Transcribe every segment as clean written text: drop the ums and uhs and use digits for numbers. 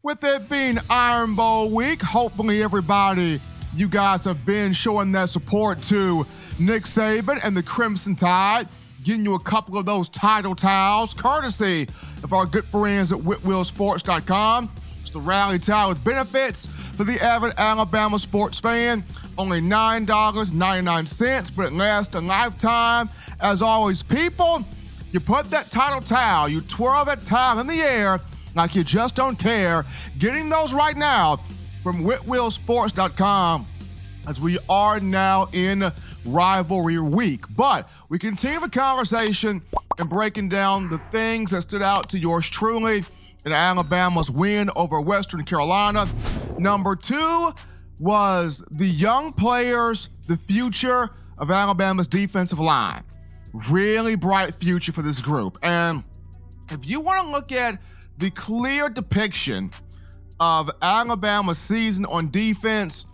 With it being Iron Bowl week, hopefully everybody, you guys have been showing that support to Nick Saban and the Crimson Tide, getting you a couple of those title towels, courtesy of our good friends at whitwillsports.com. It's the rally towel with benefits for the avid Alabama sports fan. Only $9.99, but it lasts a lifetime. As always, people, you put that title towel, you twirl that towel in the air like you just don't care. Getting those right now from whitwillsports.com, as we are now in rivalry week. But we continue the conversation and breaking down the things that stood out to yours truly in Alabama's win over Western Carolina. Number two was the young players, the future of Alabama's defensive line. Really bright future for this group. And if you want to look at the clear depiction of Alabama's season on defense,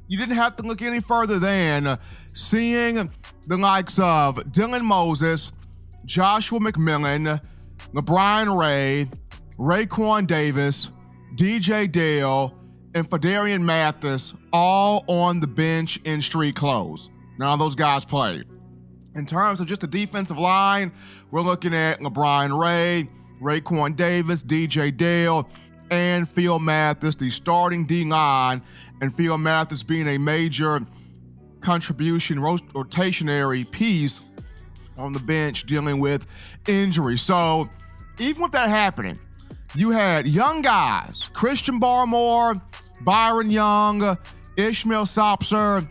you didn't have to look any further than seeing the likes of Dylan Moses, Joshua McMillan, LeBron Ray, Raekwon Davis, DJ Dale, and Fadarian Mathis all on the bench in street clothes. None of those guys played. In terms of just the defensive line, we're looking at LeBron Ray, Raekwon Davis, DJ Dale, and Phil Mathis, the starting D-line, and Phil Mathis being a major contribution, rotationary piece on the bench dealing with injury. So even with that happening, you had young guys, Christian Barmore, Byron Young, Ishmael Sopser,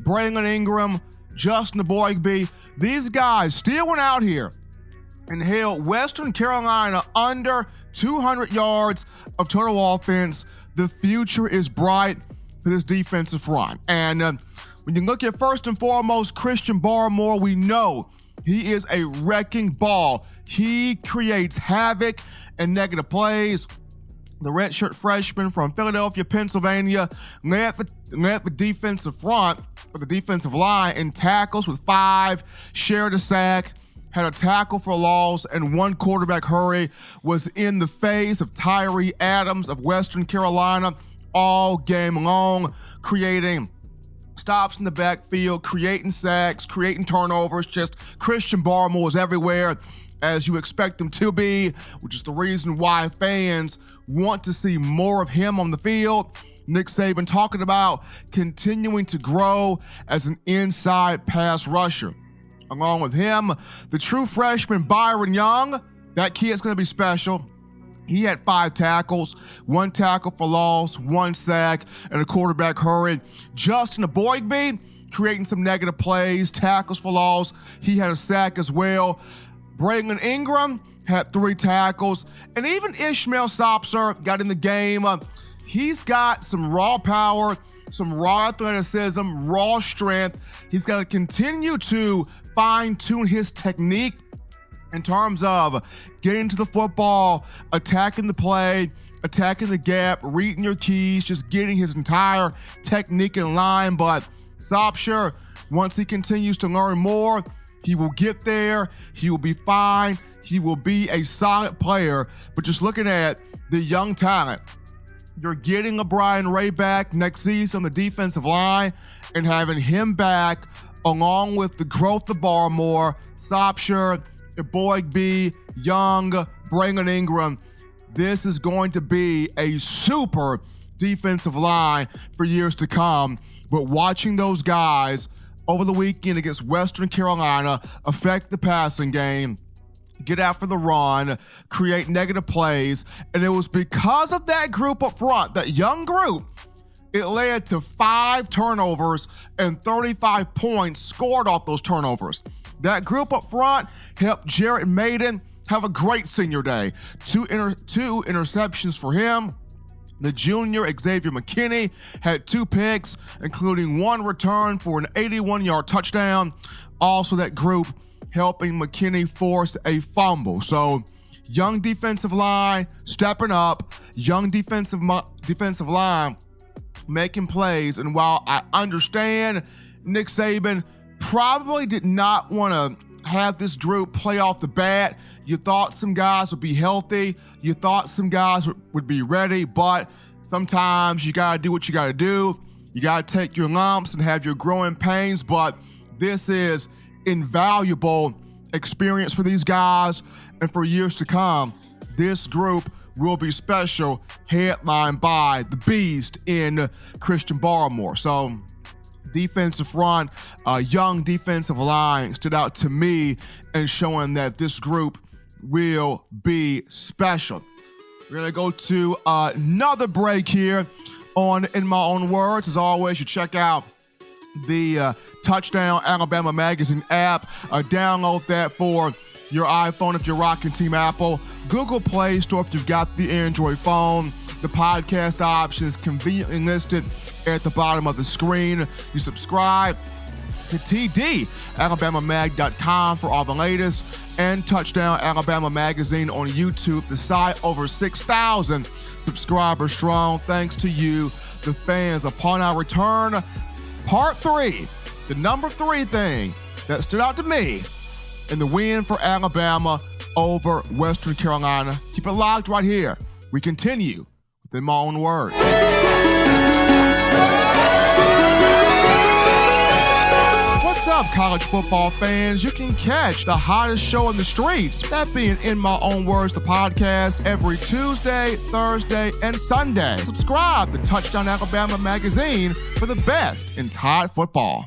Braylon Ingram, Justin Boygby. These guys still went out here and held Western Carolina under 200 yards of total offense. The future is bright for this defensive front. And when you look at first and foremost Christian Barmore, we know he is a wrecking ball. He creates havoc and negative plays. The redshirt freshman from Philadelphia, Pennsylvania, led the defensive front, or the defensive line, in tackles with 5, shared a sack, had a tackle for loss, and 1 quarterback hurry, was in the face of Tyree Adams of Western Carolina all game long, creating stops in the backfield, creating sacks, creating turnovers. Just Christian Barmore was everywhere, as you expect him to be, which is the reason why fans want to see more of him on the field. Nick Saban talking about continuing to grow as an inside pass rusher. Along with him, the true freshman Byron Young, that kid's going to be special. He had 5 tackles, 1 tackle for loss, 1 sack, and a quarterback hurry. Justin Boygby creating some negative plays, tackles for loss. He had a sack as well. Braylon Ingram had 3 tackles, and even Ishmael Sopser got in the game. He's got some raw power, some raw athleticism, raw strength. He's got to continue to fine-tune his technique in terms of getting to the football, attacking the play, attacking the gap, reading your keys, just getting his entire technique in line. But Sopser, once he continues to learn more, he will get there. He will be fine. He will be a solid player. But just looking at the young talent, you're getting LeBron Ray back next season on the defensive line, and having him back along with the growth of Barmore, Sopser, Boygby, Young, Braylon Ingram. This is going to be a super defensive line for years to come. But watching those guys over the weekend against Western Carolina affect the passing game, get after the run, create negative plays, and it was because of that group up front, that young group, it led to 5 turnovers and 35 points scored off those turnovers. That group up front helped Jarrett Maiden have a great senior day. 2 interceptions for him. The junior, Xavier McKinney, had 2 picks, including 1 return for an 81-yard touchdown. Also, that group helping McKinney force a fumble. So, young defensive line stepping up, young defensive line making plays. And while I understand Nick Saban probably did not want to have this group play off the bat, You thought some guys would be healthy. You thought some guys would be ready, but sometimes you gotta do what you gotta do. You gotta take your lumps and have your growing pains, but this is invaluable experience for these guys, and for years to come, this group will be special, headlined by the Beast in Christian Barmore. So defensive front, young defensive line stood out to me and showing that this group will be special. We're gonna go to another break here on In My Own Words. As always, you check out the Touchdown Alabama Magazine app. Download that for your iPhone if you're rocking Team Apple. Google Play Store if you've got the Android phone. The podcast options conveniently listed at the bottom of the screen. You subscribe to TDAlabamaMag.com for all the latest, and Touchdown Alabama Magazine on YouTube. The site over 6,000 subscribers strong. Thanks to you, the fans. Upon our return, part 3, the number 3 thing that stood out to me in the win for Alabama over Western Carolina. Keep it locked right here. We continue with In My Own Words. What's up, college football fans? You can catch the hottest show in the streets, that being In My Own Words, the podcast, every Tuesday, Thursday, and Sunday. Subscribe to Touchdown Alabama Magazine for the best in Tide football.